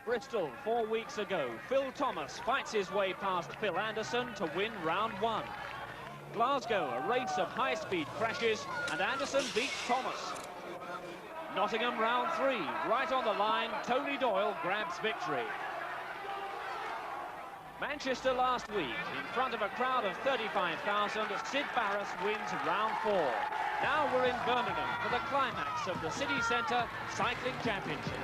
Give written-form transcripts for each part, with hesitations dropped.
Bristol 4 weeks ago, Phil Thomas fights his way past Phil Anderson to win round 1. Glasgow, a race of high-speed crashes, and Anderson beats Thomas. Nottingham round 3, right on the line, Tony Doyle grabs victory. Manchester last week, in front of a crowd of 35,000, Sid Barras wins round 4. Now we're in Birmingham for the climax of the City Centre Cycling Championship.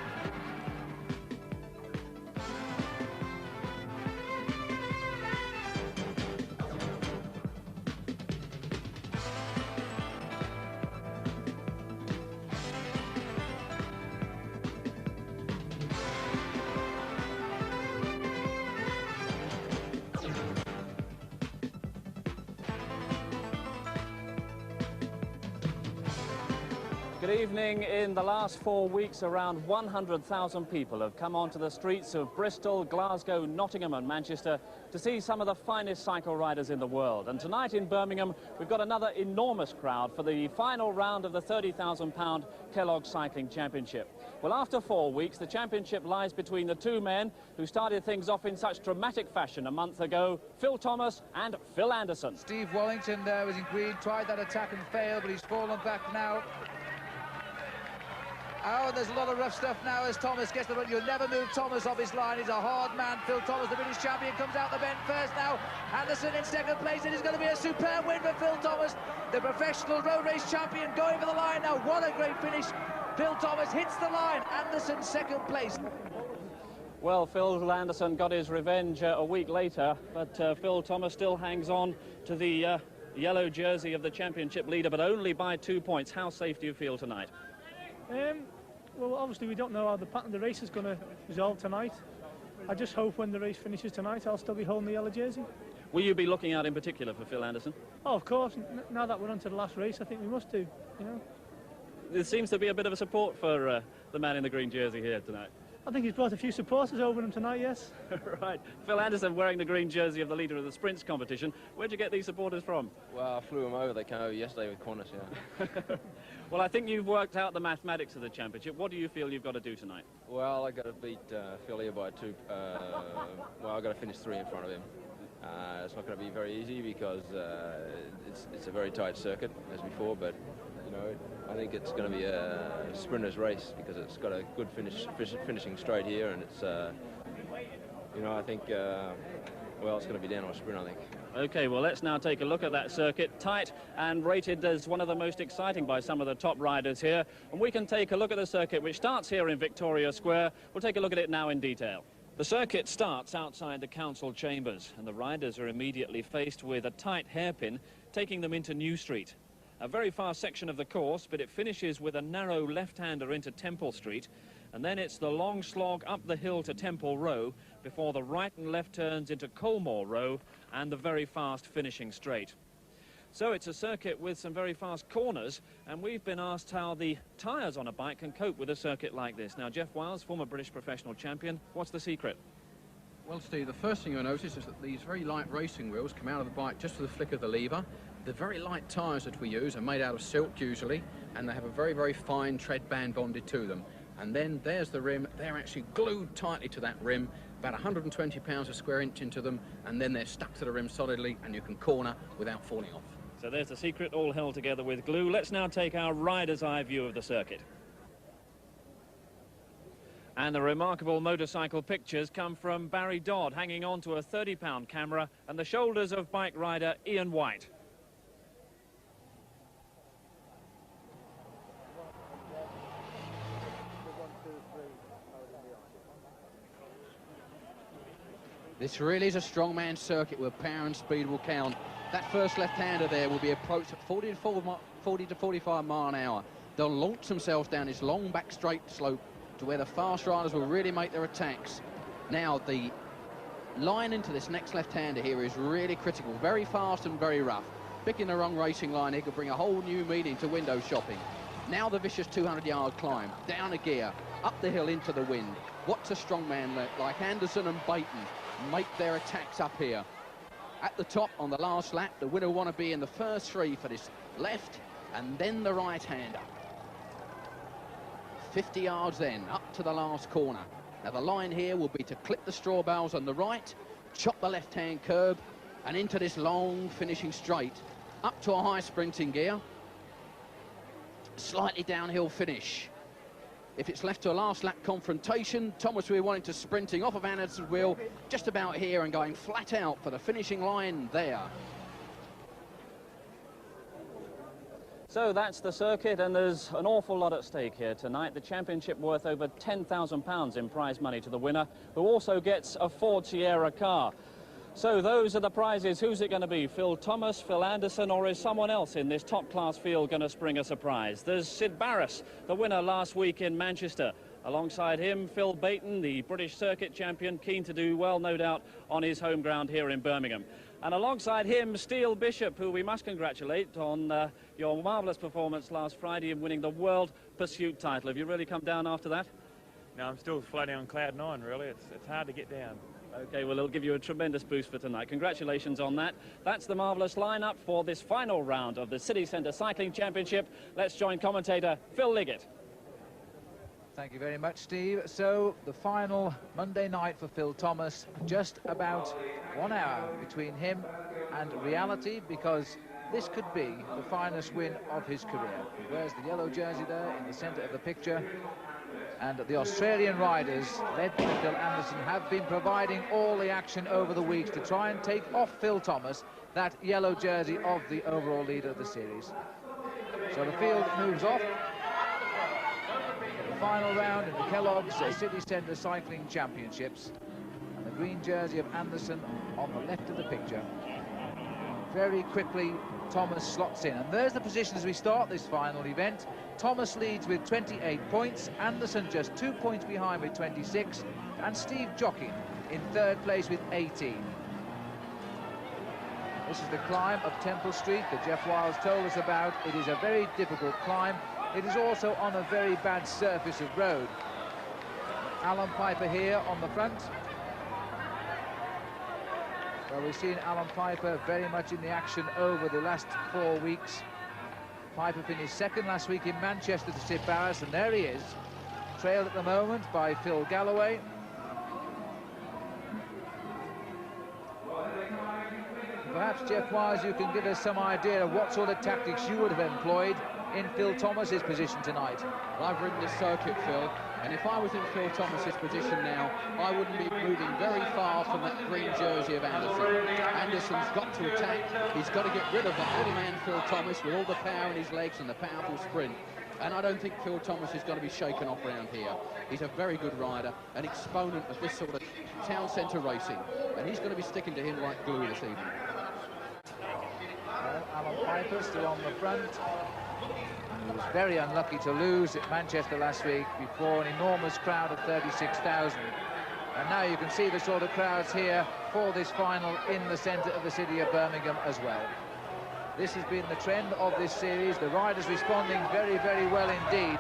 Good evening. In the last 4 weeks, around 100,000 people have come onto the streets of Bristol, Glasgow, Nottingham and Manchester to see some of the finest cycle riders in the world. And tonight in Birmingham, we've got another enormous crowd for the final round of the £30,000 Kellogg Cycling Championship. Well, after 4 weeks, the championship lies between the two men who started things off in such dramatic fashion a month ago, Phil Thomas and Phil Anderson. Steve Wallington was in green, tried that attack and failed, but he's fallen back now. Oh, there's a lot of rough stuff now as Thomas gets the run. You'll never move Thomas off his line. He's a hard man. Phil Thomas, the British champion, comes out the bend first now. Anderson in second place. It is going to be a superb win for Phil Thomas, the professional road race champion, going for the line now. What a great finish. Phil Thomas hits the line. Anderson second place. Well, Phil Anderson got his revenge a week later, but Phil Thomas still hangs on to the yellow jersey of the championship leader, but only by 2 points. How safe do you feel tonight? Well, obviously we don't know how the pattern of the race is going to resolve tonight. I just hope when the race finishes tonight I'll still be holding the yellow jersey. Will you be looking out in particular for Phil Anderson? Oh, of course. Now that we're on to the last race, I think we must do, you know. There seems to be a bit of a support for the man in the green jersey here tonight. I think he's brought a few supporters over him tonight, yes. Right. Phil Anderson wearing the green jersey of the leader of the sprints competition. Where'd you get these supporters from? Well, I flew them over. They came over yesterday with Qantas, yeah. Well, I think you've worked out the mathematics of the championship. What do you feel you've got to do tonight? Well, I've got to beat Phil here by 2. Well, I've got to finish 3 in front of him. It's not going to be very easy because it's a very tight circuit, as before, but, you know, I think it's going to be a sprinter's race because it's got a good finishing straight here, and it's, you know, I think, well, it's going to be down to a sprint, I think. OK, well, let's now take a look at that circuit. Tight and rated as one of the most exciting by some of the top riders here. And we can take a look at the circuit, which starts here in Victoria Square. We'll take a look at it now in detail. The circuit starts outside the council chambers, and the riders are immediately faced with a tight hairpin, taking them into New Street. A very fast section of the course, but it finishes with a narrow left-hander into Temple Street, and then it's the long slog up the hill to Temple Row before the right and left turns into Colmore Row and the very fast finishing straight. So it's a circuit with some very fast corners, and we've been asked how the tyres on a bike can cope with a circuit like this. Now, Jeff Wiles, former British professional champion, what's the secret? Well, Steve, the first thing you'll notice is that these very light racing wheels come out of the bike just with a flick of the lever. The very light tyres that we use are made out of silk usually, and they have a very, very fine tread band bonded to them. And then there's the rim. They're actually glued tightly to that rim, about 120 pounds a square inch into them, and then they're stuck to the rim solidly, and you can corner without falling off. So there's the secret, all held together with glue. Let's now take our rider's eye view of the circuit. And the remarkable motorcycle pictures come from Barry Dodd, hanging on to a 30-pound camera and the shoulders of bike rider Ian White. This really is a strongman circuit where power and speed will count. That first left-hander there will be approached at 40 to 45 mile an hour. They'll launch themselves down this long back straight slope to where the fast riders will really make their attacks. Now, the line into this next left-hander here is really critical. Very fast and very rough. Picking the wrong racing line here could bring a whole new meaning to window shopping. Now the vicious 200-yard climb, down a gear, up the hill into the wind. What's a strongman like Anderson and Baton make their attacks up here? At the top on the last lap, the winner will want to be in the first 3 for this left and then the right-hander. 50 yards then, up to the last corner. Now the line here will be to clip the straw bales on the right, chop the left-hand curb, and into this long finishing straight, up to a high sprinting gear, slightly downhill finish. If it's left to a last lap confrontation, Thomas will be wanting to sprinting off of Anderson's wheel just about here and going flat out for the finishing line there. So that's the circuit, and there's an awful lot at stake here tonight. The championship worth over £10,000 in prize money to the winner, who also gets a Ford Sierra car. So those are the prizes. Who's it going to be? Phil Thomas, Phil Anderson, or is someone else in this top-class field going to spring a surprise? There's Sid Barras, the winner last week in Manchester. Alongside him, Phil Baton, the British circuit champion, keen to do well, no doubt, on his home ground here in Birmingham. And alongside him, Steele Bishop, who we must congratulate on your marvellous performance last Friday in winning the World Pursuit title. Have you really come down after that? No, I'm still floating on cloud 9, really. It's hard to get down. OK, well, it'll give you a tremendous boost for tonight. Congratulations on that. That's the marvellous lineup for this final round of the City Centre Cycling Championship. Let's join commentator Phil Liggett. Thank you very much, Steve. So, the final Monday night for Phil Thomas, just about 1 hour between him and reality, because this could be the finest win of his career. He wears the yellow jersey there in the centre of the picture. And the Australian riders, led by Phil Anderson, have been providing all the action over the weeks to try and take off Phil Thomas that yellow jersey of the overall leader of the series. So the field moves off. The final round in the Kellogg's City Centre Cycling Championships. And the green jersey of Anderson on the left of the picture. Very quickly, Thomas slots in. And there's the position as we start this final event. Thomas leads with 28 points, Anderson just 2 points behind with 26, and Steve jockeying in third place with 18. This is the climb up Temple Street that Jeff Wiles told us about. It is a very difficult climb. It is also on a very bad surface of road. Alan Piper here on the front. Well, we've seen Alan Piper very much in the action over the last 4 weeks. Piper finished second last week in Manchester to Sid Barras, and there he is, trailed at the moment by Phil Galloway. Perhaps, Jeff Wise, you can give us some idea of what sort of tactics you would have employed in Phil Thomas's position tonight. Well, I've ridden this circuit, Phil, and if I was in Phil Thomas's position now, I wouldn't be moving very far from that green jersey of Anderson. Anderson's got to attack. He's got to get rid of that little man, Phil Thomas, with all the power in his legs and the powerful sprint. And I don't think Phil Thomas is going to be shaken off around here. He's a very good rider, an exponent of this sort of town centre racing, and he's going to be sticking to him like glue this evening. Well, Alan Piper still on the front. He was very unlucky to lose at Manchester last week before an enormous crowd of 36,000. And now you can see the sort of crowds here for this final in the centre of the city of Birmingham as well. This has been the trend of this series. The riders responding very, very well indeed.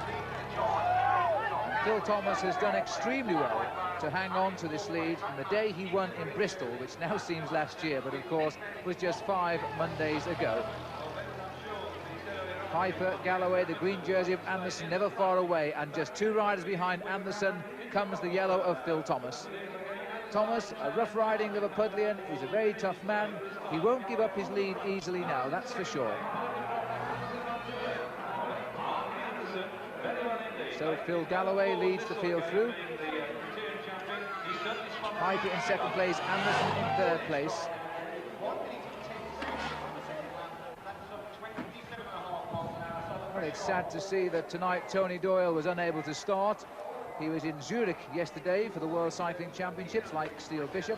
And Phil Thomas has done extremely well to hang on to this lead from the day he won in Bristol, which now seems last year, but of course was just 5 Mondays ago. Piper, Galloway, the green jersey of Anderson never far away, and just 2 riders behind Anderson comes the yellow of Phil Thomas. Thomas, a rough-riding Liverpudlian, he's a very tough man. He won't give up his lead easily now, that's for sure. So Phil Galloway leads the field through. Piper in second place, Anderson in third place. Well, it's sad to see that tonight Tony Doyle was unable to start. He was in Zurich yesterday for the World Cycling Championships, like Steele Bishop.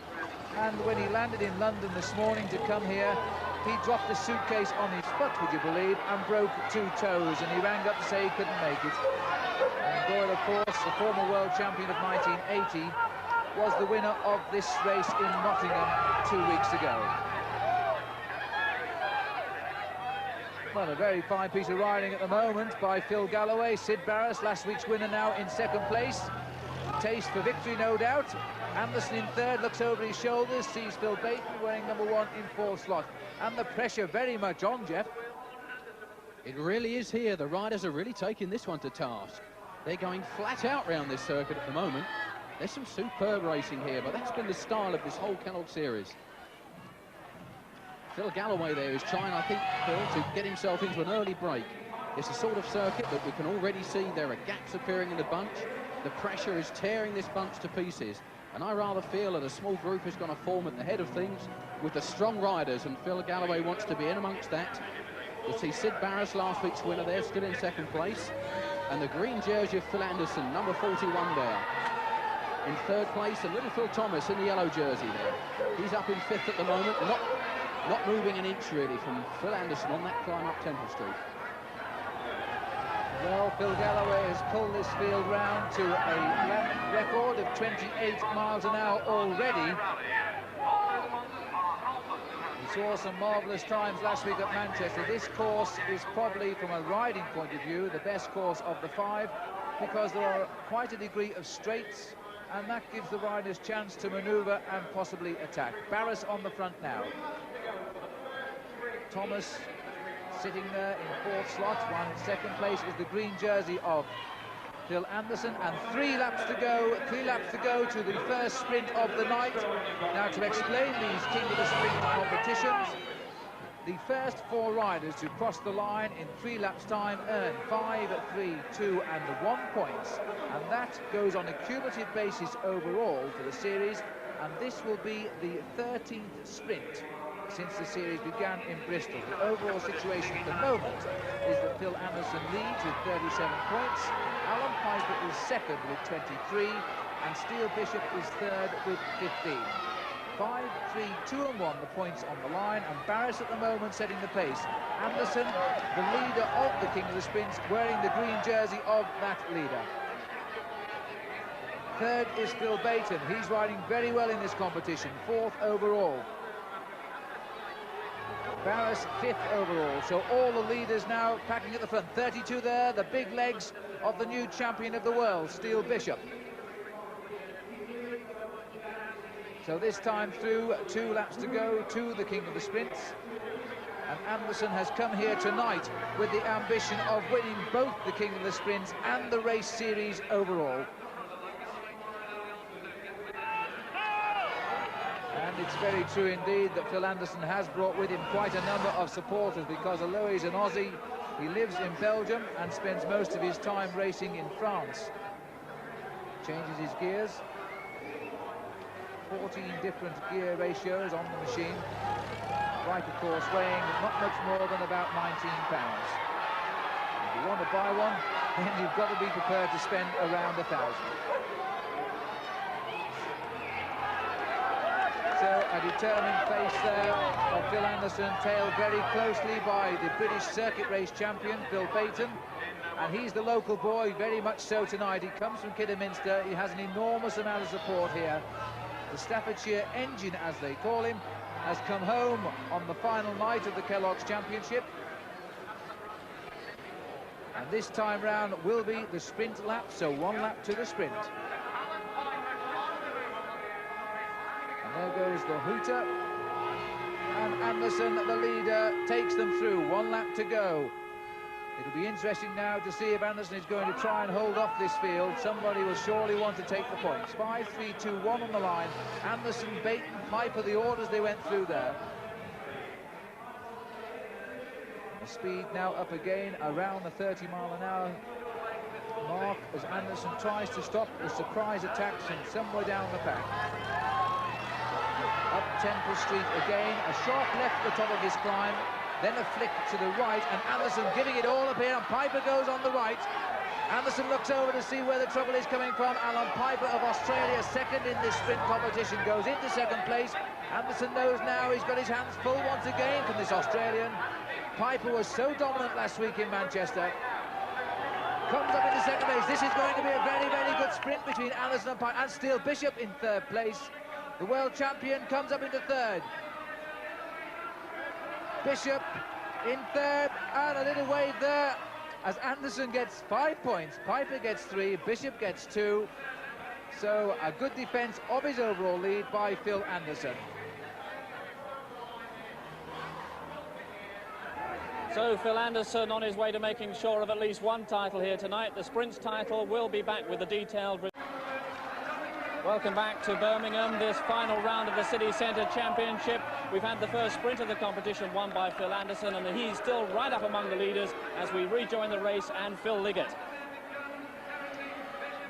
And when he landed in London this morning to come here, he dropped a suitcase on his foot, would you believe, and broke 2 toes. And he rang up to say he couldn't make it. And Doyle, of course, the former world champion of 1980, was the winner of this race in Nottingham 2 weeks ago. Well, a very fine piece of riding at the moment by Phil Galloway. Sid Barras, last week's winner, now in second place. Taste for victory, no doubt. Anderson in third, looks over his shoulders, sees Phil Baton wearing number 1 in fourth slot. And the pressure very much on, Jeff. It really is here. The riders are really taking this one to task. They're going flat out round this circuit at the moment. There's some superb racing here, but that's been the style of this whole Kellogg series. Phil Galloway there is trying, I think, Phil, to get himself into an early break. It's a sort of circuit that we can already see there are gaps appearing in the bunch. The pressure is tearing this bunch to pieces. And I rather feel that a small group is going to form at the head of things with the strong riders, and Phil Galloway wants to be in amongst that. You'll see Sid Barris, last week's winner there, still in second place. And the green jersey of Phil Anderson, number 41 there. In third place, and little Phil Thomas in the yellow jersey there. He's up in fifth at the moment, not moving an inch really from Phil Anderson on that climb up Temple Street. Well, Phil Galloway has pulled this field round to a lap record of 28 miles an hour already. We saw some marvellous times last week at Manchester. This course is probably, from a riding point of view, the best course of the 5, because there are quite a degree of straights, and that gives the riders chance to manoeuvre and possibly attack. Barris on the front now. Thomas sitting there in 4th slot. Second place is the green jersey of Phil Anderson, and 3 laps to go. 3 laps to go to the first sprint of the night. Now, to explain these King of the Sprint competitions, the first 4 riders to cross the line in 3 laps time earn 5, 3, 2 and 1 points, and that goes on a cumulative basis overall for the series, and this will be the 13th sprint since the series began in Bristol. The overall situation at the moment is that Phil Anderson leads with 37 points, Alan Piper is second with 23, and Steele Bishop is third with 15. 5, 3, 2 and 1 the points on the line, and Barris at the moment setting the pace. Anderson, the leader of the King of the Sprints, wearing the green jersey of that leader. Third is Phil Baton. He's riding very well in this competition, 4th overall. Barris 5th overall, so all the leaders now packing at the front. 32 there, the big legs of the new champion of the world, Steele Bishop. So this time through, 2 laps to go to the King of the Sprints. And Anderson has come here tonight with the ambition of winning both the King of the Sprints and the race series overall. And it's very true indeed that Phil Anderson has brought with him quite a number of supporters, because although he's an Aussie, he lives in Belgium and spends most of his time racing in France. Changes his gears. 14 different gear ratios on the machine. Right, of course, weighing not much more than about 19 pounds. If you want to buy one, then you've got to be prepared to spend around 1,000. So a determined pace there of Phil Anderson, tailed very closely by the British circuit race champion, Phil Baton. And he's the local boy, very much so tonight. He comes from Kidderminster. He has an enormous amount of support here. The Staffordshire engine, as they call him, has come home on the final night of the Kellogg's Championship. And this time round will be the sprint lap, so 1 lap to the sprint. And there goes the hooter. And Anderson, the leader, takes them through. 1 lap to go. It'll be interesting now to see if Anderson is going to try and hold off this field. Somebody will surely want to take the points. 5, 3, 2, 1 on the line. Anderson, Baton, Piper, the orders they went through there. The speed now up again around the 30 mile an hour mark as Anderson tries to stop the surprise attacks from somewhere down the pack. Up Temple Street again, a sharp left at the top of his climb. Then a flick to the right, and Anderson giving it all up here, and Piper goes on the right. Anderson looks over to see where the trouble is coming from. Alan Piper of Australia, second in this sprint competition, goes into second place. Anderson knows now he's got his hands full once again from this Australian. Piper was so dominant last week in Manchester. Comes up into second place. This is going to be a very, very good sprint between Anderson and Piper. And Steele Bishop in third place. The world champion comes up into third. Bishop in third, and a little wave there as Anderson gets 5 points, Piper gets 3, Bishop gets 2. So a good defence of his overall lead by Phil Anderson. So Phil Anderson on his way to making sure of at least 1 title here tonight. The Sprints title will be back with the detailed... Welcome back to Birmingham, this final round of the City Centre Championship. We've had the first sprint of the competition won by Phil Anderson, and he's still right up among the leaders as we rejoin the race and Phil Liggett.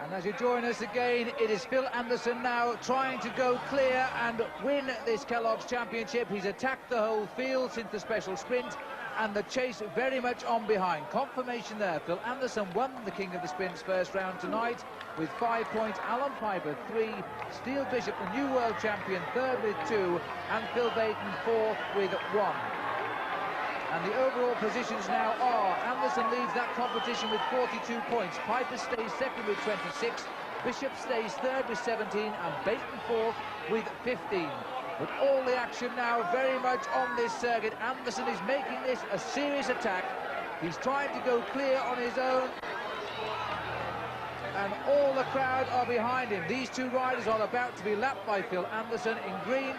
And as you join us again, it is Phil Anderson now trying to go clear and win this Kellogg's Championship. He's attacked the whole field since the special sprint, and the chase very much on behind. Confirmation there. Phil Anderson won the King of the Sprints first round tonight with 5 points. Alan Piper 3, Steele Bishop, the new world champion, third with 2, and Phil Baton fourth with 1. And the overall positions now are: Anderson leads that competition with 42 points. Piper stays second with 26. Bishop stays third with 17, and Baton fourth with 15. But all the action now very much on this circuit. Anderson is making this a serious attack. He's trying to go clear on his own, and all the crowd are behind him. These two riders are about to be lapped by Phil Anderson in green,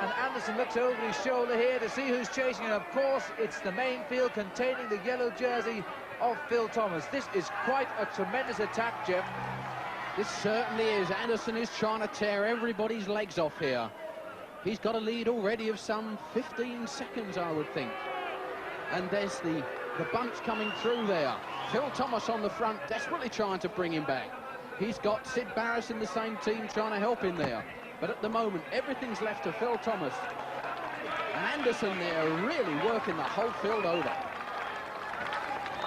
and Anderson looks over his shoulder here to see who's chasing, and of course it's the main field containing the yellow jersey of Phil Thomas. This is quite a tremendous attack, Jeff. This certainly is. Anderson is trying to tear everybody's legs off here. He's got a lead already of some 15 seconds, I would think. And there's the bunch coming through there. Phil Thomas on the front, desperately trying to bring him back. He's got Sid Barris in the same team trying to help him there. But at the moment, everything's left to Phil Thomas. And Anderson there really working the whole field over.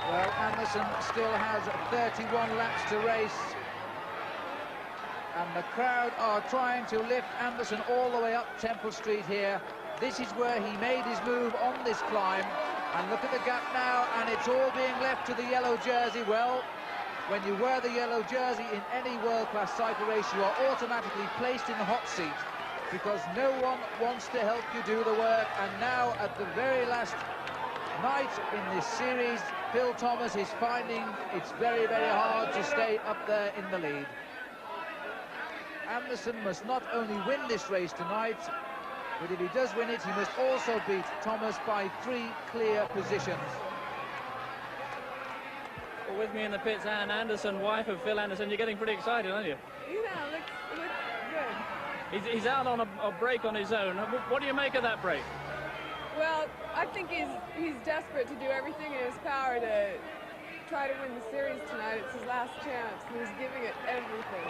Well, Anderson still has 31 laps to race, and the crowd are trying to lift Anderson all the way up Temple Street here. This is where he made his move on this climb, and look at the gap now, and it's all being left to the yellow jersey. Well, when you wear the yellow jersey in any world-class cycle race, you are automatically placed in the hot seat because no one wants to help you do the work. And now, at the very last night in this series, Phil Thomas is finding it's very, very hard to stay up there in the lead. Anderson must not only win this race tonight, but if he does win it, he must also beat Thomas by 3 clear positions. Well, with me in the pits, Anne Anderson, wife of Phil Anderson. You're getting pretty excited, aren't you? Yeah, looks good. He's out on a break on his own. What do you make of that break? Well, I think he's desperate to do everything in his power to try to win the series tonight. It's his last chance, and he's giving it everything.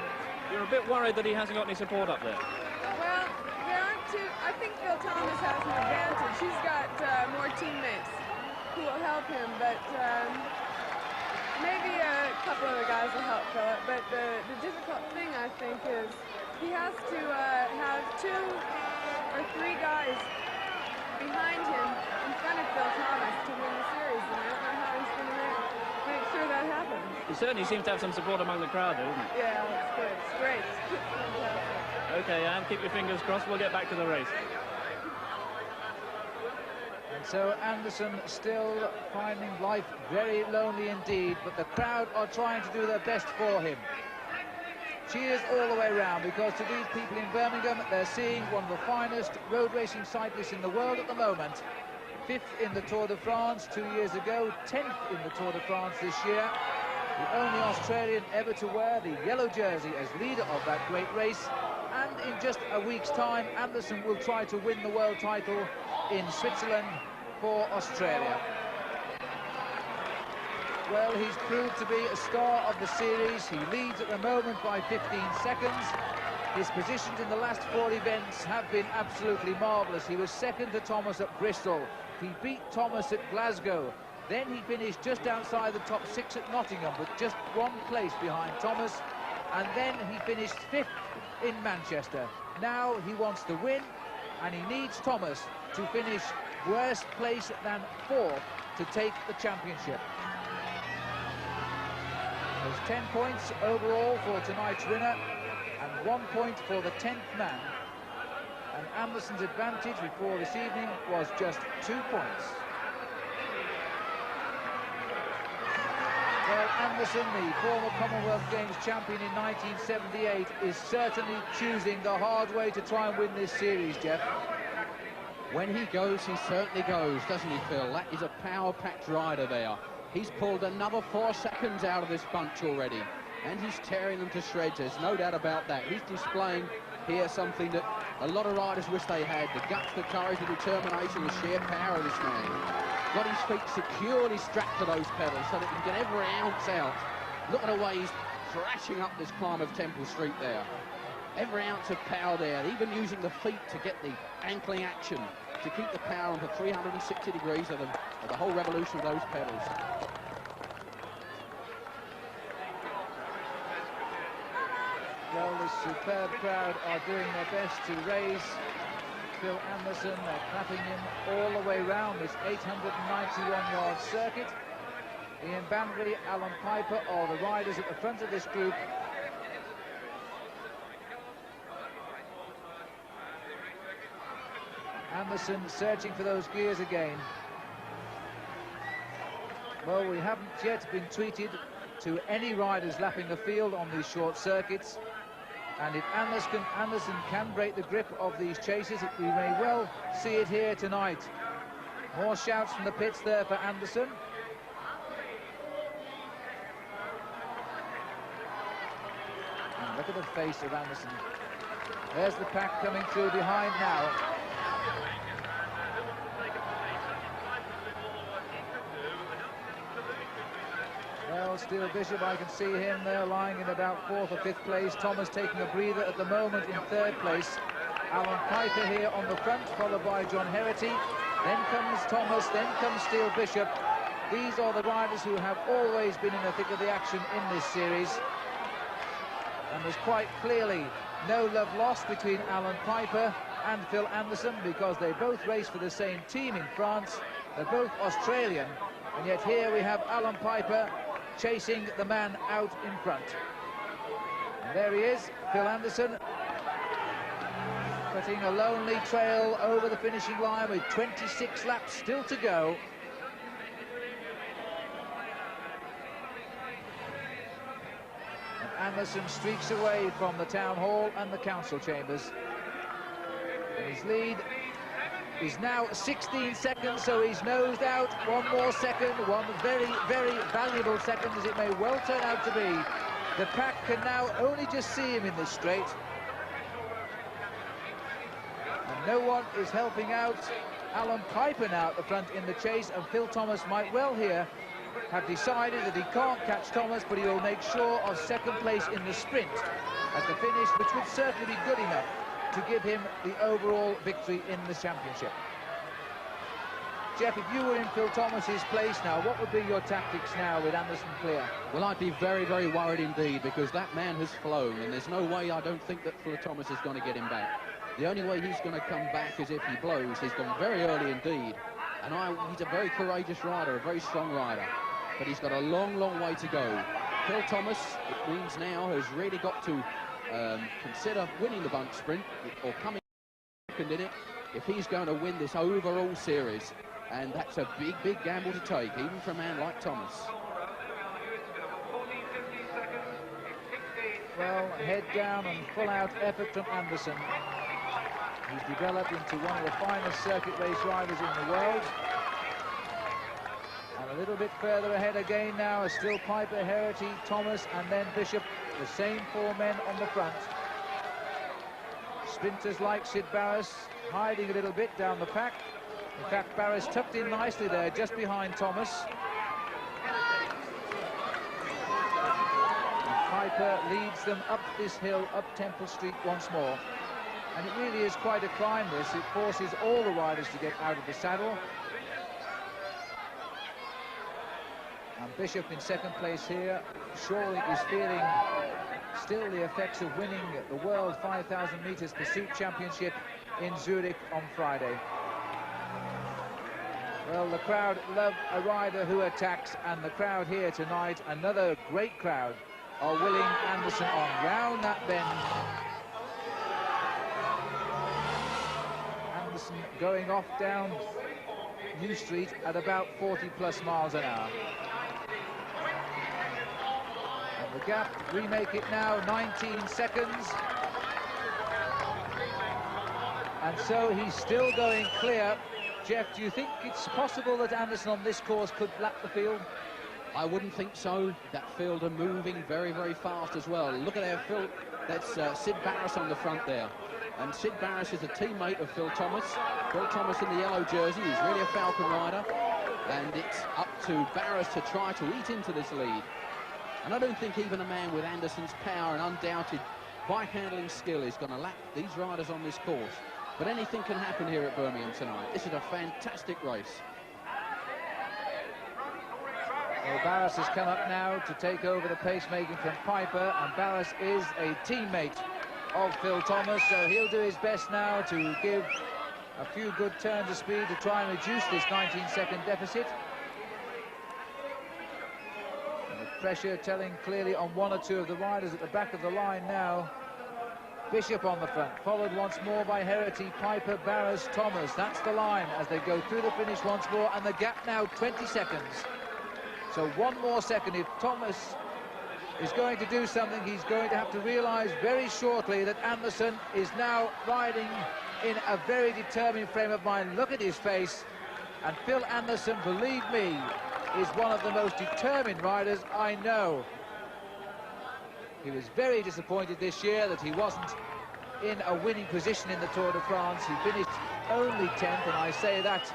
You're a bit worried that he hasn't got any support up there. Well, there aren't too... I think Phil Thomas has an advantage. He's got more teammates who will help him, but maybe a couple other guys will help Philip. But the difficult thing, I think, is he has to have 2 or 3 guys behind him in front of Phil Thomas to win the series, and I don't know how he's going to make sure that happens. He certainly seems to have some support among the crowd, though, doesn't he? Yeah, it's good. It's great. It's fantastic. Okay, Anne, keep your fingers crossed. We'll get back to the race. And so Anderson still finding life very lonely indeed, but the crowd are trying to do their best for him. Cheers all the way round, because to these people in Birmingham, they're seeing one of the finest road racing cyclists in the world at the moment. 5th in the Tour de France 2 years ago, 10th in the Tour de France this year. The only Australian ever to wear the yellow jersey as leader of that great race. And in just a week's time, Anderson will try to win the world title in Switzerland for Australia. Well, he's proved to be a star of the series. He leads at the moment by 15 seconds. His positions in the last 4 events have been absolutely marvellous. He was second to Thomas at Bristol. He beat Thomas at Glasgow. Then he finished just outside the top 6 at Nottingham, with just 1 place behind Thomas. And then he finished 5th in Manchester. Now he wants to win, and he needs Thomas to finish worse place than 4th to take the championship. There's 10 points overall for tonight's winner, and 1 point for the 10th man. And Anderson's advantage before this evening was just 2 points. Well, Anderson, the former Commonwealth Games champion in 1978, is certainly choosing the hard way to try and win this series, Jeff. When he goes, he certainly goes, doesn't he, Phil? That is a power-packed rider there. He's pulled another 4 seconds out of this bunch already. and he's tearing them to shreds. There's no doubt about that. He's displaying here something that a lot of riders wish they had. The guts, the courage, the determination, the sheer power of this man. Got his feet securely strapped to those pedals so that he can get every ounce out. Look at the way he's thrashing up this climb of Temple Street there. Every ounce of power there, even using the feet to get the ankling action, to keep the power on for 360 degrees of the whole revolution of those pedals. Well, this superb crowd are doing their best to raise Phil Anderson. They're clapping him all the way round this 891-yard circuit. Ian Banbury, Alan Piper are the riders at the front of this group. Anderson searching for those gears again. Well, we haven't yet been tweeted to any riders lapping the field on these short circuits. And if Anderson can break the grip of these chasers, we may well see it here tonight. More shouts from the pits there for Anderson. And look at the face of Anderson. There's the pack coming through behind now. Well, Steele Bishop, I can see him there lying in about 4th or 5th place. Thomas taking a breather at the moment in 3rd place. Alan Piper here on the front, followed by John Herity. Then comes Thomas, then comes Steele Bishop. These are the riders who have always been in the thick of the action in this series. And there's quite clearly no love lost between Alan Piper and Phil Anderson, because they both race for the same team in France. They're both Australian, and yet here we have Alan Piper chasing the man out in front. And there he is, Phil Anderson, cutting a lonely trail over the finishing line with 26 laps still to go. And Anderson streaks away from the town hall and the council chambers. And his lead is now 16 seconds, so he's nosed out. One more second, one very, very valuable second, as it may well turn out to be. The pack can now only just see him in this straight. And no one is helping out Alan Piper now at the front in the chase, and Phil Thomas might well here have decided that he can't catch Thomas, but he will make sure of 2nd place in the sprint at the finish, which would certainly be good enough to give him the overall victory in the championship. Jeff, if you were in Phil Thomas's place now, what would be your tactics now with Anderson clear? Well, I'd be very, very worried indeed, because that man has flown, and there's no way, I don't think, that Phil Thomas is going to get him back. The only way he's going to come back is if he blows. He's gone very early indeed, and he's a very courageous rider, a very strong rider, but he's got a long, long way to go. Phil Thomas, it means now, has really got to consider winning the bunt sprint or coming second in it if he's going to win this overall series, and that's a big, big gamble to take, even for a man like Thomas. Well, head down and full-out effort from Anderson. He's developed into one of the finest circuit race riders in the world. And a little bit further ahead again now is still Piper, Herity, Thomas, and then Bishop. The same 4 men on the front. Sprinters like Sid Barris hiding a little bit down the pack. In fact, Barris tucked in nicely there, just behind Thomas. And Piper leads them up this hill, up Temple Street once more. And it really is quite a climb, this. It forces all the riders to get out of the saddle. And Bishop in 2nd place here, surely is feeling still the effects of winning the World 5,000 metres Pursuit Championship in Zurich on Friday. Well, the crowd love a rider who attacks, and the crowd here tonight, another great crowd, are willing Anderson on round that bend. Anderson going off down New Street at about 40+ miles an hour. And the gap, we make it now 19 seconds. And so he's still going clear. Jeff, do you think it's possible that Anderson on this course could lap the field? I wouldn't think so. That field are moving very, very fast as well. Look at our Phil. That's Sid Barris on the front there. And Sid Barris is a teammate of Phil Thomas. Phil Thomas in the yellow jersey. He's really a Falcon rider. And it's up to Barris to try to eat into this lead. And I don't think even a man with Anderson's power and undoubted bike handling skill is going to lap these riders on this course. But anything can happen here at Birmingham tonight. This is a fantastic race. Well, Barris has come up now to take over the pacemaking from Piper, and Barris is a teammate of Phil Thomas, so he'll do his best now to give a few good turns of speed to try and reduce this 19-second deficit. And the pressure telling clearly on one or two of the riders at the back of the line now. Bishop on the front, followed once more by Herity, Piper, Barris, Thomas. That's the line as they go through the finish once more, and the gap now 20 seconds. So one more second. If Thomas is going to do something, he's going to have to realise very shortly that Anderson is now riding in a very determined frame of mind. Look at his face. And Phil Anderson, believe me, is one of the most determined riders I know. He was very disappointed this year that he wasn't in a winning position in the Tour de France. He finished only 10th, and I say that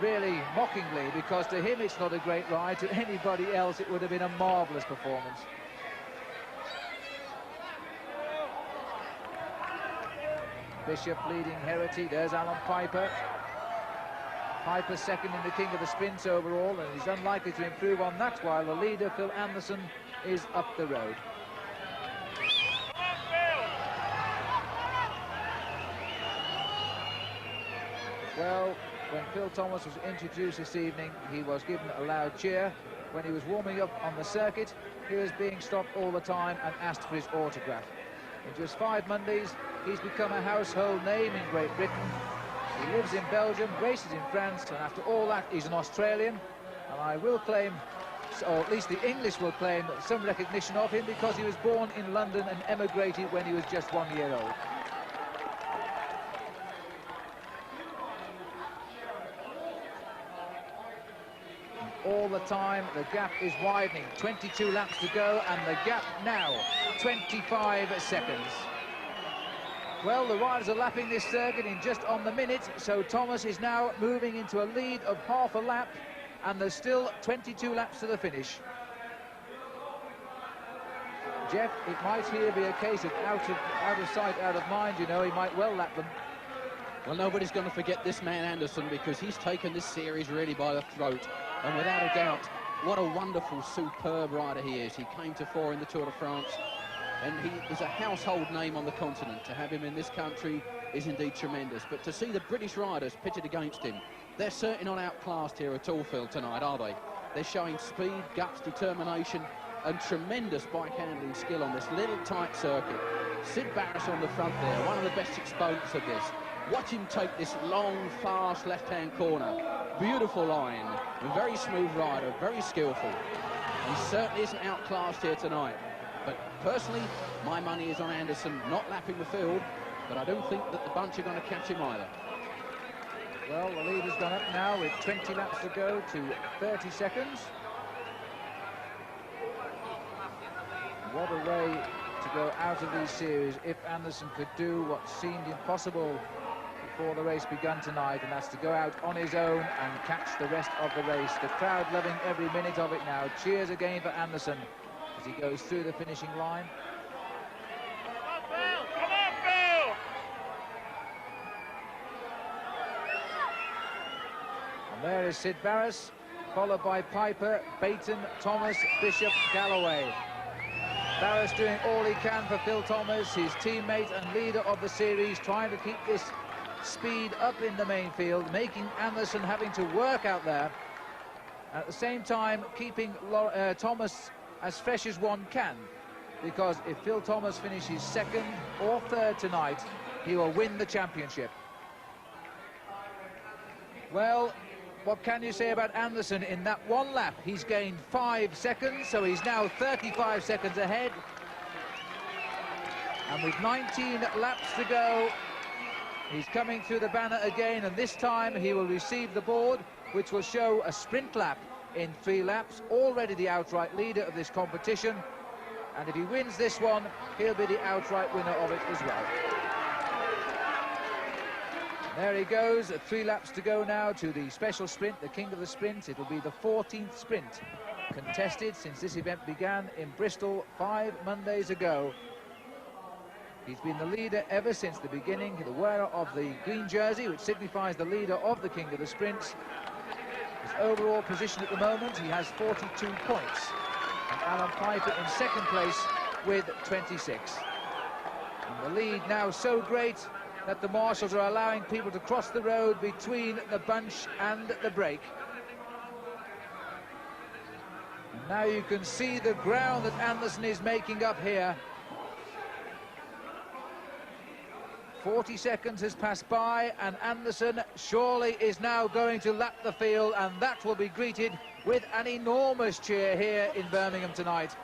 really mockingly, because to him it's not a great ride. To anybody else it would have been a marvellous performance. Bishop leading Herity. There's Alan Piper. Piper second in the King of the Sprints overall, and he's unlikely to improve on that, while the leader Phil Anderson is up the road. Well, when Phil Thomas was introduced this evening, he was given a loud cheer. When he was warming up on the circuit, he was being stopped all the time and asked for his autograph. In just 5 Mondays, he's become a household name in Great Britain. He lives in Belgium, races in France, and after all that, he's an Australian. And I will claim, or at least the English will claim, some recognition of him because he was born in London and emigrated when he was just 1 year old. All the time, the gap is widening. 22 laps to go, and the gap now 25 seconds. Well, the riders are lapping this circuit in just on the minute, so Thomas is now moving into a lead of half a lap, and there's still 22 laps to the finish. Jeff, it might here be a case of out of sight, out of mind, you know. He might well lap them. Well, nobody's going to forget this man Anderson, because he's taken this series really by the throat. And without a doubt, what a wonderful, superb rider he is. He came to 4 in the Tour de France, and he is a household name on the continent. To have him in this country is indeed tremendous. But to see the British riders pitted against him, they're certainly not outclassed here at all, Phil, tonight, are they? They're showing speed, guts, determination, and tremendous bike handling skill on this little tight circuit. Sid Barris on the front there, one of the best exponents of this. Watch him take this long, fast left-hand corner. Beautiful line, a very smooth rider, very skillful. He certainly isn't outclassed here tonight. But personally, my money is on Anderson not lapping the field, but I don't think that the bunch are going to catch him either. Well, the lead has gone up now with 20 laps to go to 30 seconds. What a way to go out of these series if Anderson could do what seemed impossible before the race begun tonight, and that's to go out on his own and catch the rest of the race. The crowd loving every minute of it now. Cheers again for Anderson as he goes through the finishing line. Come on, Phil! And there is Sid Barris, followed by Piper, Baton, Thomas, Bishop, Galloway. Barris doing all he can for Phil Thomas, his teammate and leader of the series, trying to keep this speed up in the main field, making Anderson having to work out there. At the same time, keeping Thomas as fresh as one can, because if Phil Thomas finishes 2nd or 3rd tonight, he will win the championship. Well, what can you say about Anderson? In that one lap, he's gained 5 seconds, so he's now 35 seconds ahead. And with 19 laps to go, he's coming through the banner again, and this time he will receive the board, which will show a sprint lap in 3 laps, already the outright leader of this competition, and if he wins this one, he'll be the outright winner of it as well. There he goes, 3 laps to go now to the special sprint, the king of the sprint. It'll be the 14th sprint contested since this event began in Bristol 5 Mondays ago. He's been the leader ever since the beginning, the wearer of the green jersey, which signifies the leader of the king of the sprints. His overall position at the moment, he has 42 points. And Alan Piper in second place with 26. And the lead now so great that the marshals are allowing people to cross the road between the bunch and the break. And now you can see the ground that Anderson is making up here. 40 seconds has passed by, and Anderson surely is now going to lap the field, and that will be greeted with an enormous cheer here in Birmingham tonight.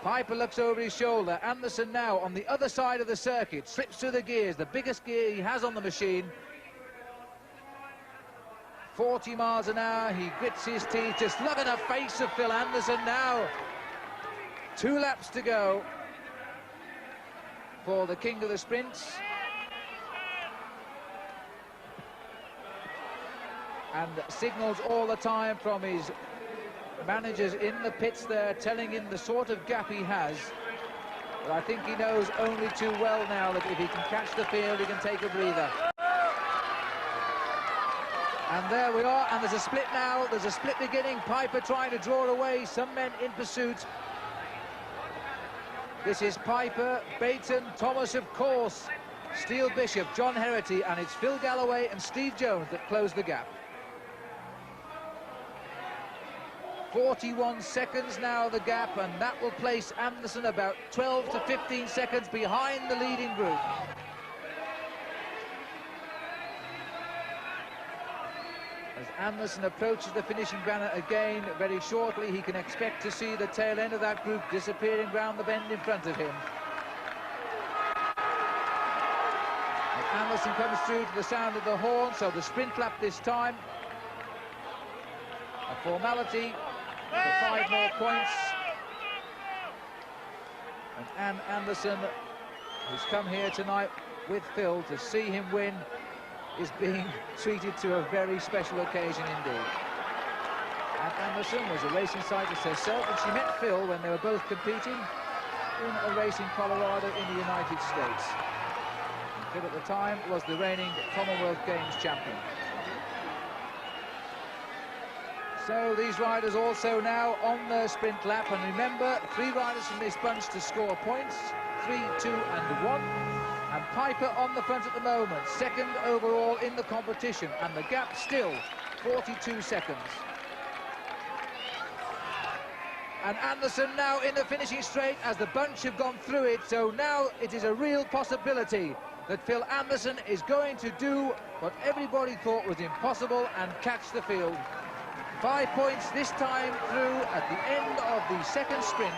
Piper looks over his shoulder. Anderson now on the other side of the circuit, slips through the gears, the biggest gear he has on the machine. 40 miles an hour, he grits his teeth. Just look at the face of Phil Anderson now. 2 laps to go for the king of the sprints. And signals all the time from his managers in the pits there, telling him the sort of gap he has. But I think he knows only too well now that if he can catch the field, he can take a breather. And there we are, and there's a split now. There's a split beginning. Piper trying to draw away some men in pursuit. This is Piper, Baton, Thomas, of course, Steele Bishop, John Herity, and it's Phil Galloway and Steve Jones that close the gap. 41 seconds now the gap, and that will place Anderson about 12 to 15 seconds behind the leading group. As Anderson approaches the finishing banner again very shortly, he can expect to see the tail end of that group disappearing round the bend in front of him. And Anderson comes through to the sound of the horn, so the sprint lap this time. A formality for 5 more points. And Ann Anderson, who's come here tonight with Phil to see him win, is being treated to a very special occasion indeed. Ann Anderson was a racing cyclist herself, and she met Phil when they were both competing in a race in Colorado in the United States. And Phil at the time was the reigning Commonwealth Games champion. So these riders also now on the sprint lap, and remember, 3 riders from this bunch to score points, 3, 2 and 1, and Piper on the front at the moment, second overall in the competition, and the gap still 42 seconds. And Anderson now in the finishing straight as the bunch have gone through it, so now it is a real possibility that Phil Anderson is going to do what everybody thought was impossible and catch the field. 5 points this time through at the end of the second sprint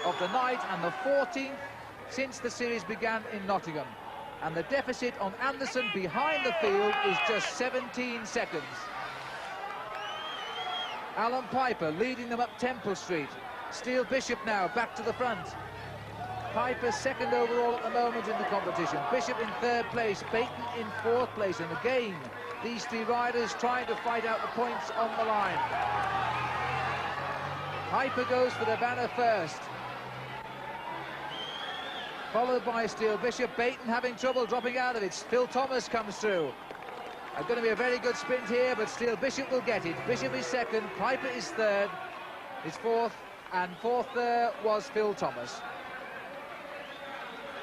of the night, and the 14th since the series began in Nottingham. And the deficit on Anderson behind the field is just 17 seconds. Alan Piper leading them up Temple Street. Steele Bishop now back to the front. Piper second overall at the moment in the competition. Bishop in 3rd place, Baton in 4th place, and again these 3 riders trying to fight out the points on the line. Piper goes for the banner first, followed by Steele Bishop. Baton having trouble dropping out of it. Phil Thomas comes through. Going to be a very good sprint here, but Steele Bishop will get it. Bishop is second, Piper is 3rd, is 4th, and 4th there was Phil Thomas.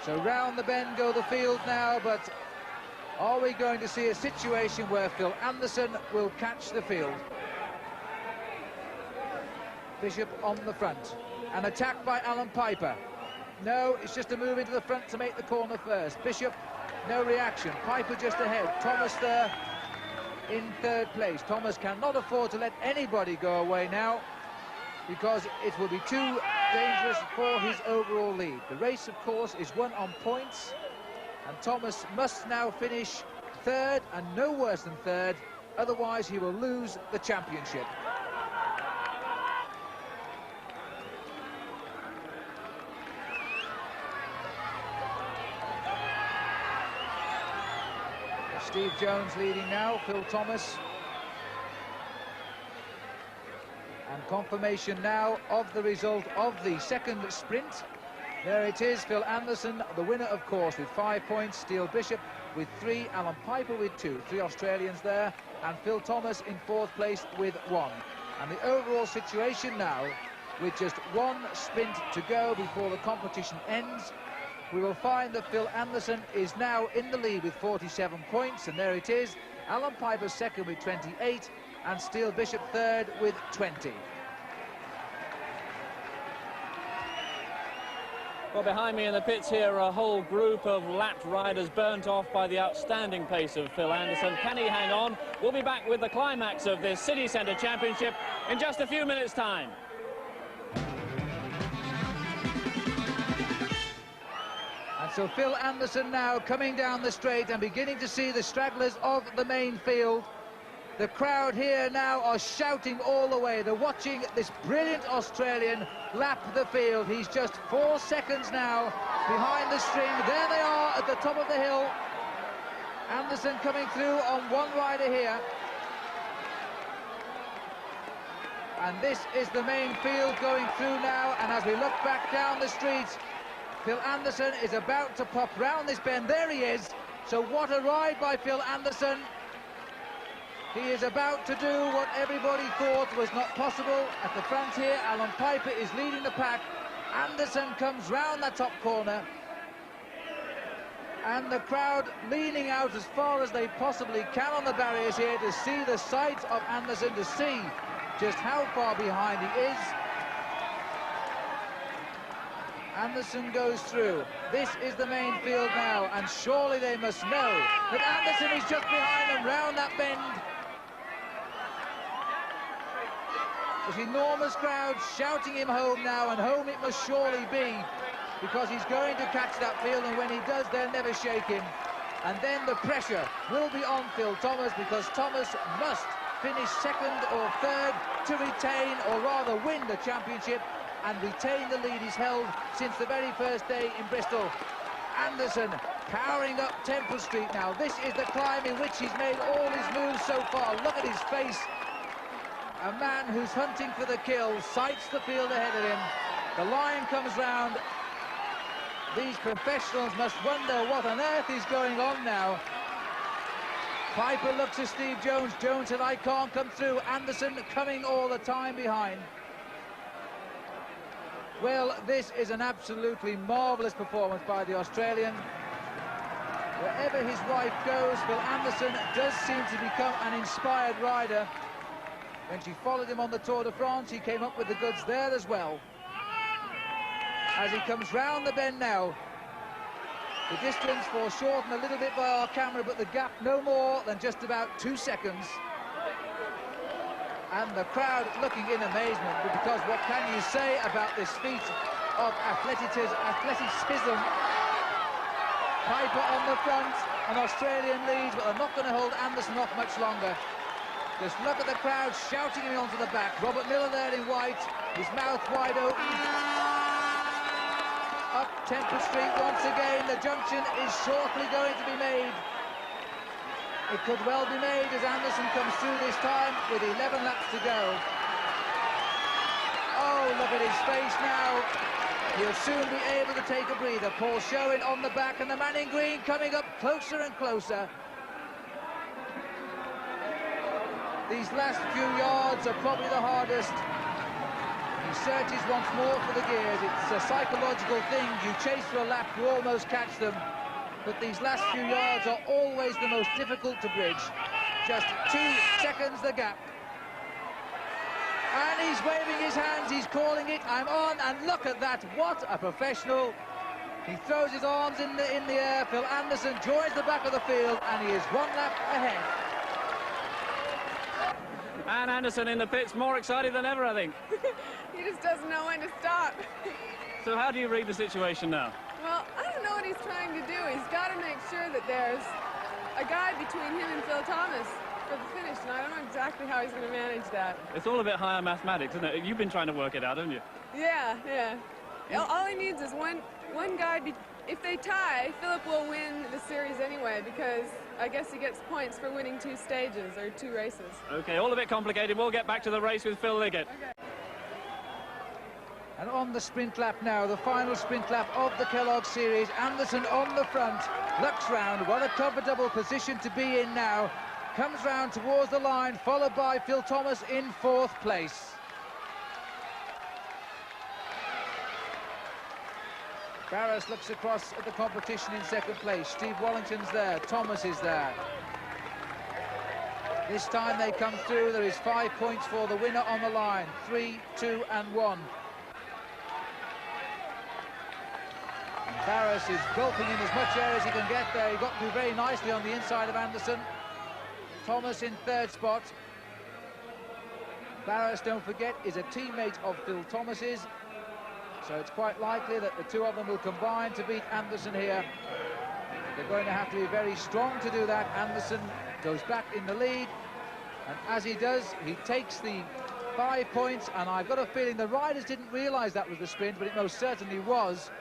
So round the bend go the field now, but are we going to see a situation where Phil Anderson will catch the field? Bishop on the front. An attack by Alan Piper. No, it's just a move into the front to make the corner first. Bishop, no reaction. Piper just ahead. Thomas there in 3rd place. Thomas cannot afford to let anybody go away now, because it will be too dangerous for his overall lead. The race, of course, is won on points, and Thomas must now finish 3rd and no worse than 3rd, otherwise he will lose the championship. Steve Jones leading now, Phil Thomas. And confirmation now of the result of the second sprint. There it is, Phil Anderson, the winner, of course, with 5 points. Steele Bishop with 3, Alan Piper with 2. 3 Australians there, and Phil Thomas in 4th place with 1. And the overall situation now, with just 1 sprint to go before the competition ends, we will find that Phil Anderson is now in the lead with 47 points, and there it is. Alan Piper second with 28, and Steele Bishop third with 20. Well, behind me in the pits here, a whole group of lapped riders burnt off by the outstanding pace of Phil Anderson. Can he hang on? We'll be back with the climax of this City Centre Championship in just a few minutes' time. And so Phil Anderson now coming down the straight and beginning to see the stragglers of the main field. The crowd here now are shouting all the way. They're watching this brilliant Australian lap the field. He's just 4 seconds now behind the string. There they are at the top of the hill. Anderson coming through on one rider here. And this is the main field going through now. And as we look back down the street, Phil Anderson is about to pop round this bend. There he is. So what a ride by Phil Anderson. He is about to do what everybody thought was not possible. At the front here, Alan Piper is leading the pack. Anderson comes round that top corner. And the crowd leaning out as far as they possibly can on the barriers here to see the sight of Anderson, to see just how far behind he is. Anderson goes through. This is the main field now, and surely they must know that Anderson is just behind them round that bend. There's enormous crowds shouting him home now, and home it must surely be, because he's going to catch that field, and when he does, they'll never shake him. And then the pressure will be on Phil Thomas, because Thomas must finish second or third to retain, or rather win the championship and retain the lead he's held since the very first day in Bristol. Anderson powering up Temple Street now. This is the climb in which he's made all his moves so far. Look at his face. A man who's hunting for the kill, sights the field ahead of him. The line comes round. These professionals must wonder what on earth is going on now. Piper looks at Steve Jones. Jones said, I can't come through. Anderson coming all the time behind. Well, this is an absolutely marvellous performance by the Australian. Wherever his wife goes, Phil Anderson does seem to become an inspired rider. When she followed him on the Tour de France, he came up with the goods there as well. As he comes round the bend now, the distance foreshortened a little bit by our camera, but the gap no more than just about 2 seconds. And the crowd looking in amazement, because what can you say about this feat of athleticism? Piper on the front, an Australian lead, but they're not going to hold Anderson off much longer. Just look at the crowd shouting him onto the back. Robert Miller there in white, his mouth wide open. Up Temple Street once again. The junction is shortly going to be made. It could well be made as Anderson comes through this time with 11 laps to go. Oh, look at his face now. He'll soon be able to take a breather. Paul Sherwin on the back, and the man in green coming up closer and closer. These last few yards are probably the hardest. He searches once more for the gears. It's a psychological thing. You chase for a lap, you almost catch them. But these last few yards are always the most difficult to bridge. Just 2 seconds the gap. And he's waving his hands, he's calling it, I'm on, and look at that, what a professional. He throws his arms in the air. Phil Anderson joins the back of the field, and he is 1 lap ahead. And Anderson in the pits, more excited than ever, I think. He just doesn't know when to stop. So how do you read the situation now? Well, I don't know what he's trying to do. He's got to make sure that there's a guy between him and Phil Thomas for the finish, and I don't know exactly how he's going to manage that. It's all a bit higher mathematics, isn't it? You've been trying to work it out, haven't you? Yeah. All he needs is one guy if they tie, Philip will win the series anyway, because I guess he gets points for winning 2 stages or 2 races. Okay, all a bit complicated. We'll get back to the race with Phil Liggett. Okay. And on the sprint lap now, the final sprint lap of the Kellogg series. Anderson on the front, looks round. What a comfortable position to be in now. Comes round towards the line, followed by Phil Thomas in 4th place. Barras looks across at the competition in 2nd place. Steve Wallington's there, Thomas is there. This time they come through. There is 5 points for the winner on the line. 3, 2 and 1. Barras is gulping in as much air as he can get there. He got through very nicely on the inside of Anderson. Thomas in 3rd spot. Barras, don't forget, is a teammate of Phil Thomas's. So it's quite likely that the 2 of them will combine to beat Anderson here. They're going to have to be very strong to do that. Anderson goes back in the lead, and as he does, he takes the 5 points, and I've got a feeling the riders didn't realise that was the sprint, but it most certainly was.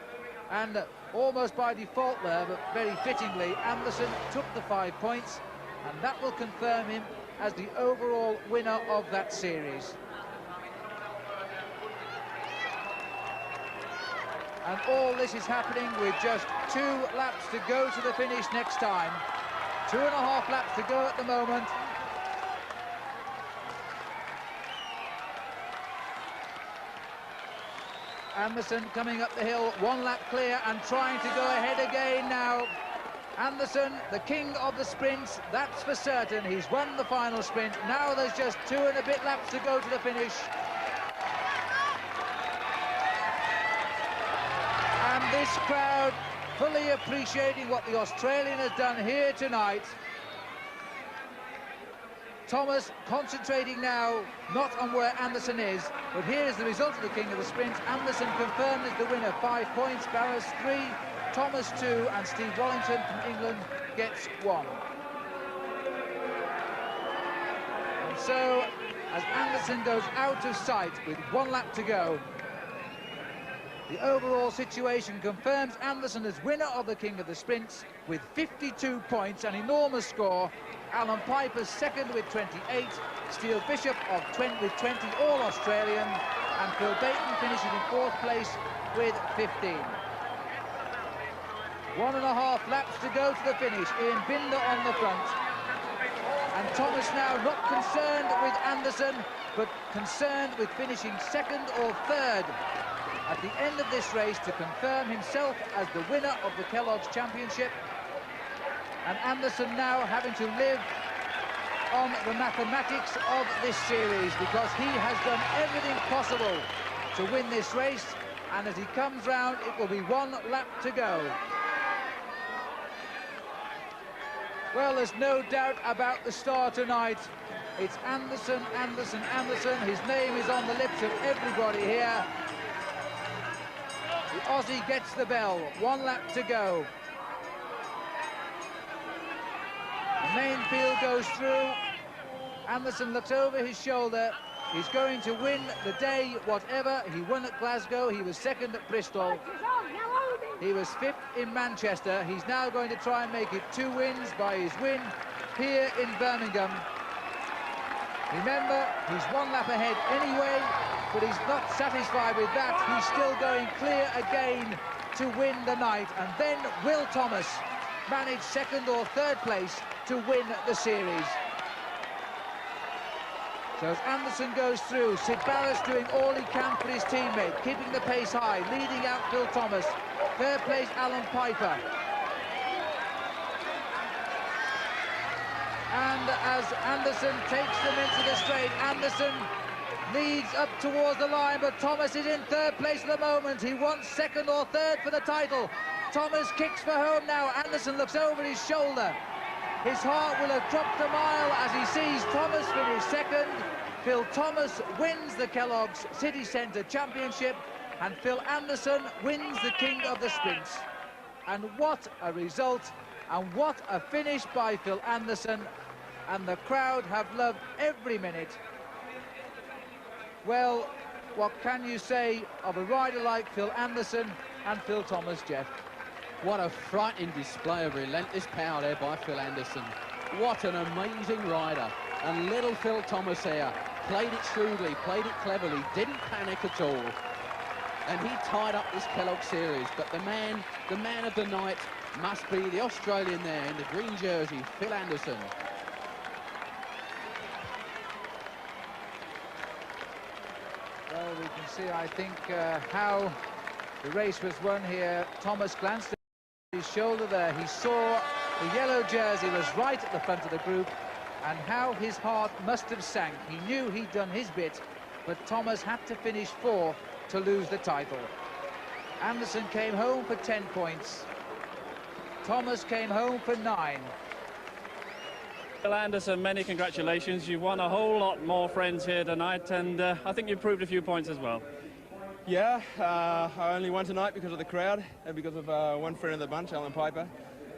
And almost by default there, but very fittingly, Anderson took the 5 points, and that will confirm him as the overall winner of that series. And all this is happening with just 2 laps to go to the finish next time. 2.5 laps to go at the moment. Anderson coming up the hill, 1 lap clear and trying to go ahead again now. Anderson, the king of the sprints, that's for certain. He's won the final sprint. Now there's just 2 and a bit laps to go to the finish. And this crowd fully appreciating what the Australian has done here tonight. Thomas concentrating now not on where Anderson is, but here is the result of the king of the sprint. Anderson confirmed as the winner, 5 points, Barras 3, Thomas 2, and Steve Wallington from England gets 1. And so, as Anderson goes out of sight with 1 lap to go, the overall situation confirms Anderson as winner of the King of the Sprints with 52 points, an enormous score. Alan Piper's second with 28, Steele Bishop with 20, all Australian, and Phil Baton finishes in 4th place with 15. 1.5 laps to go to the finish. Ian Binder on the front. And Thomas now not concerned with Anderson, but concerned with finishing 2nd or 3rd at the end of this race to confirm himself as the winner of the Kellogg's Championship. And Anderson now having to live on the mathematics of this series, because he has done everything possible to win this race, and as he comes round, it will be 1 lap to go. Well, there's no doubt about the star tonight. It's Anderson, Anderson, Anderson. His name is on the lips of everybody here. The Aussie gets the bell. 1 lap to go. The main field goes through. Anderson looks over his shoulder. He's going to win the day, whatever. He won at Glasgow. He was 2nd at Bristol. He was 5th in Manchester. He's now going to try and make it 2 wins by his win here in Birmingham. Remember, he's 1 lap ahead anyway, but he's not satisfied with that. He's still going clear again to win the night. And then will Thomas manage 2nd or 3rd place to win the series? So as Anderson goes through, Sid Barras doing all he can for his teammate, keeping the pace high, leading out Phil Thomas. 3rd place, Alan Piper. And as Anderson takes them into the straight, Anderson leads up towards the line, but Thomas is in 3rd place at the moment. He wants 2nd or 3rd for the title. Thomas kicks for home now. Anderson looks over his shoulder. His heart will have dropped a mile as he sees Thomas finish 2nd. Phil Thomas wins the Kellogg's City Centre Championship, and Phil Anderson wins the King of the Sprints. And what a result, and what a finish by Phil Anderson, and the crowd have loved every minute. Well, what can you say of a rider like Phil Anderson and Phil Thomas, Jeff? What a frightening display of relentless power there by Phil Anderson. What an amazing rider. And little Phil Thomas here played it shrewdly, played it cleverly, didn't panic at all. And he tied up this Kellogg series. But the man of the night must be the Australian there in the green jersey, Phil Anderson. Well, we can see, I think, how the race was won here. Thomas glanced at his shoulder there. He saw the yellow jersey was right at the front of the group, and how his heart must have sank. He knew he'd done his bit, but Thomas had to finish fourth to lose the title. Anderson came home for 10 points. Thomas came home for 9. Phil Anderson, many congratulations. You've won a whole lot more friends here tonight, and I think you proved a few points as well. Yeah, I only won tonight because of the crowd and because of one friend of the bunch, Alan Piper,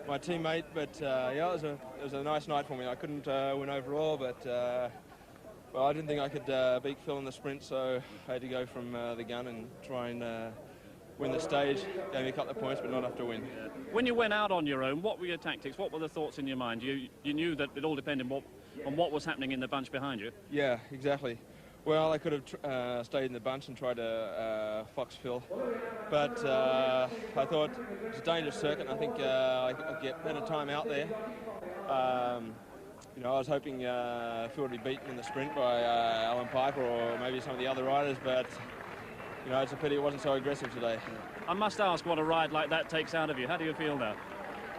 my teammate. But yeah, it was a nice night for me. I couldn't win overall, but well, I didn't think I could beat Phil in the sprint, so I had to go from the gun and try and win the stage. Gave me a couple of points, but not enough to win. When you went out on your own, what were your tactics? What were the thoughts in your mind? You knew that it all depended on what was happening in the bunch behind you. Yeah, exactly. Well, I could have stayed in the bunch and tried to fox Phil, but I thought it was a dangerous circuit, and I think I could get better time out there. You know, I was hoping Phil would be beaten in the sprint by Alan Piper or maybe some of the other riders, but you know, it's a pity it wasn't so aggressive today. I must ask what a ride like that takes out of you. How do you feel now?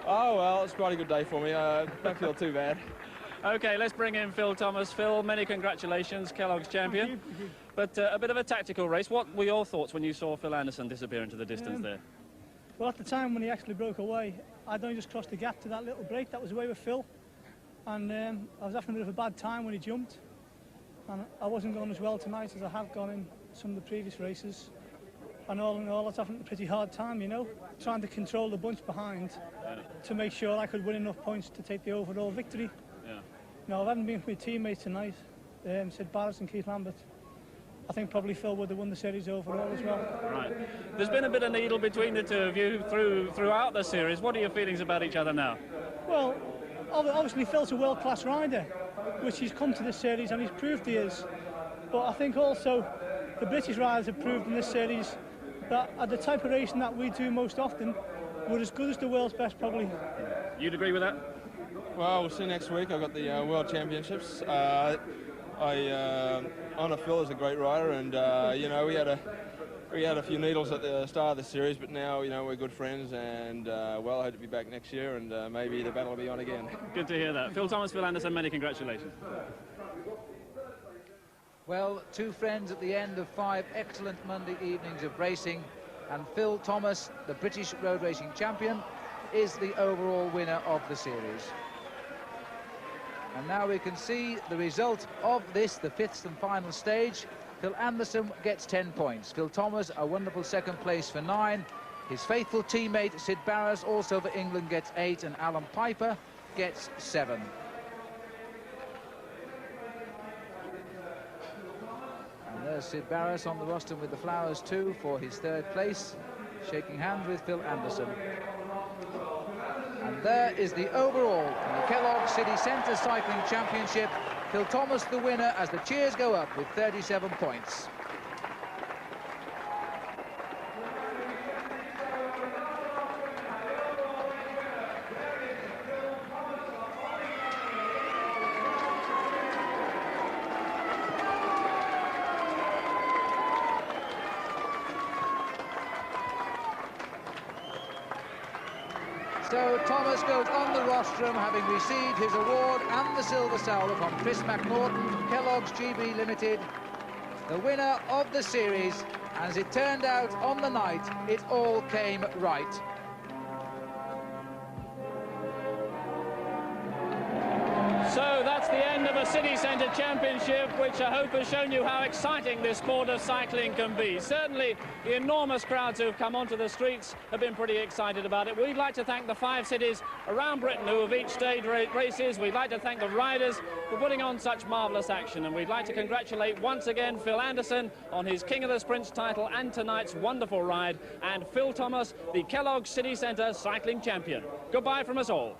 Oh, well, it's quite a good day for me. I don't feel too bad. OK, let's bring in Phil Thomas. Phil, many congratulations, Kellogg's champion. Thank you. But a bit of a tactical race. What were your thoughts when you saw Phil Anderson disappear into the distance there? Well, at the time when he actually broke away, I'd only just crossed the gap to that little break that was away with Phil. And I was having a bit of a bad time when he jumped. And I wasn't going as well tonight as I have gone in some of the previous races. And all in all, I was having a pretty hard time, you know, trying to control the bunch behind to make sure I could win enough points to take the overall victory. Yeah. Now, if I hadn't been with my teammates tonight, Sid Barrett and Keith Lambert, I think probably Phil would have won the series overall as well. Right. There's been a bit of needle between the two of you throughout the series. What are your feelings about each other now? Well, obviously Phil's a world-class rider, which he's come to this series and he's proved he is. But I think also the British riders have proved in this series that at the type of racing that we do most often, we're as good as the world's best, probably. You'd agree with that? Well, we'll see next week. I've got the World Championships. I honour Phil as a great rider, and you know, we had a few needles at the start of the series, but now, you know, we're good friends, and well, I hope to be back next year, and maybe the battle will be on again. Good to hear that. Phil Thomas, Phil Anderson, many congratulations. Well, two friends at the end of 5 excellent Monday evenings of racing, and Phil Thomas, the British road racing champion, is the overall winner of the series. And now we can see the result of this, the 5th and final stage. Phil Anderson gets 10 points. Phil Thomas, a wonderful second place for 9. His faithful teammate, Sid Barras, also for England, gets 8, and Alan Piper gets 7. And there's Sid Barras on the rostrum with the flowers too for his 3rd place, shaking hands with Phil Anderson. And there is the overall in the Kellogg City Centre Cycling Championship. Phil Thomas the winner as the cheers go up with 37 points. So Thomas goes on the rostrum, having received his award and the silver salver from Chris McNaughton, Kellogg's GB Limited, the winner of the series. As it turned out on the night, it all came right. So that's the end of a City Centre Championship, which I hope has shown you how exciting this sport of cycling can be. Certainly, the enormous crowds who have come onto the streets have been pretty excited about it. We'd like to thank the 5 cities around Britain who have each staged races. We'd like to thank the riders for putting on such marvellous action, and we'd like to congratulate once again Phil Anderson on his King of the Sprints title and tonight's wonderful ride, and Phil Thomas, the Kellogg City Centre cycling champion. Goodbye from us all.